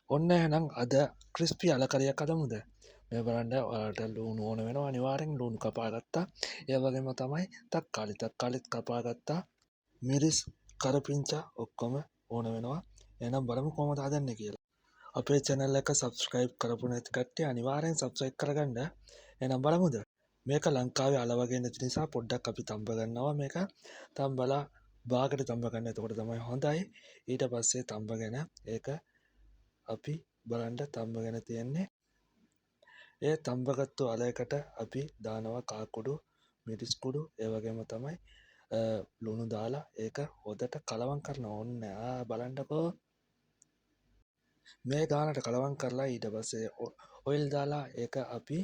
ඔන්න එහෙනම් අද ක්‍රිස්පි අලකරියක් අදමුද මේ බලන්න ඔයාලට ලුණු ඕන වෙනවා අනිවාර්යෙන් ලුණු කපා ගත්තා ඒ වගේම තමයි තක්කාලිත් කපා ගත්තා මිරිස් කරපිංචා ඔක්කොම ඕන වෙනවා එහෙනම් බලමු කොහොමද හදන්නේ කියලා අපේ channel එක subscribe කරපු නැති කට්ටිය අනිවාර්යෙන් subscribe කරගන්න එහෙනම් බලමුද මේක ලංකාවේ අල වගේ නැති නිසා පොඩ්ඩක් අපි තම්බ ගන්නවා මේක තම්බලා බාගට තම්බ ගන්න එතකොට තමයි හොඳයි ඊට පස්සේ තම්බගෙන ඒක අපි බලන්ඩ තම්බගෙන තියෙන්නේ ඒ තම්බගත්තු අලයකට අපි දානවා කාකුඩු මිරිස්කුඩු ඒවගේම තමයි ලුණු දාලා ඒක හොදට කලවන් කරන ඔන්න බලන්ඩකෝ මේ ගානට කලවන් කරලා ඊට පස්සේ ඔයිල් දාලා ඒක අපි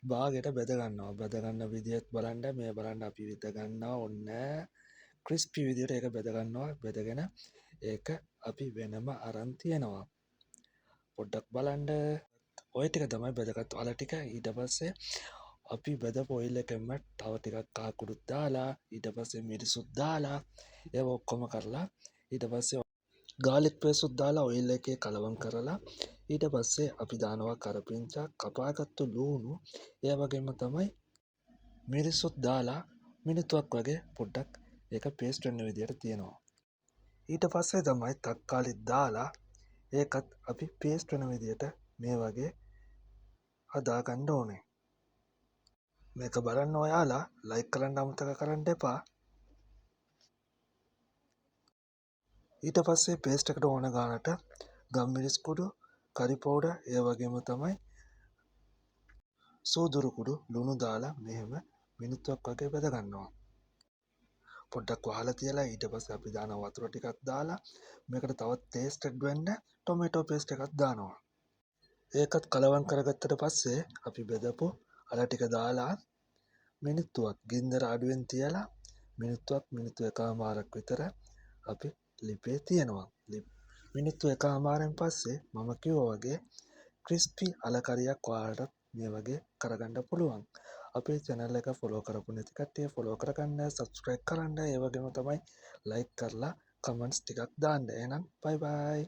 බාගෙට බෙදගන්නවා බැදගන්න විදිත් බලන්ඩ මේ බලන්ඩ අපි විදගන්නවා ඔන්න ක්‍රිස්පි විදියට ඒක බෙදගන්නවා බෙදගෙන ඒක අපි වෙනම අරන්තියනවා පොඩ්ඩක් බලන්ඩ ඔය ටික තමයි බෙදගත්තු අල ටික ඊට පස්සේ අපි බෙද පොයිල් එකෙන්ම තව ටිකක් කාකුඩුත් දාලා ඊට පස්සේ මිරිසුත් දාලා ඒ ඔක්කොම කරලා ඊට පස්සේ ගාලික් පේස්ට් දාලා ඔයිල් එකේ කලවම් කරලා ඊට පස්සේ අපි දානවා කරපිංචා කපාගත්තු ලූණු ඒ වගේම තමයි මිරිසුත් දාලා මිනිත්තුවක් වගේ පොඩ්ඩක් ඒක පේස්ට් වෙන්න විදියට තියෙනවා ඊට පස්සේ තමයි තක්කාලිත් දාලා ඒකත් අපි පේස්ට් වෙන විදියට මේ වගේ හදාගන්න ඕනේ මේක බලන්න ඔයාලා ලයික් කරන්න අමතක කරන්න එපා ඊට පස්සේ පේස්ට් එකට ඕන ගානට ගම්මිරිස් කුඩු කරි පවුඩර් ඒ වගේම තමයි සූදුරු කුඩු ලුණු දාලා මෙහෙම මිනිත්තුවක් වගේ බෙද ගන්නවා පොඩ්ඩක් වහලා තියලා ඊට පස්සේ අපි දානවා වතුර ටිකක් දාලා මේකට තවත් ටේස්ටඩ් වෙන්න ටොමැටෝ පේස්ට් එකක් දානවා ඒකත් කලවම් කරගත්තට පස්සේ අපි බෙදපු අල ටික දාලා මිනිත්තුවක් ගින්දර අඩුවෙන් තියලා මිනිත්තු එකමාරක් විතර අපි ලිපේ තියෙනවා මිනිත්තු එකමාරෙන් පස්සේ මම කිව්වා වගේ ක්‍රිස්පි අලකරියක් ඔයාලට මේ වගේ කරගන්න පුළුවන් අපේ channel එක follow කරපු නැති කට්ටිය follow කරගන්න subscribe කරන්න ඒ වගේම තමයි like කරලා comments ටිකක් දාන්න එහෙනම් bye bye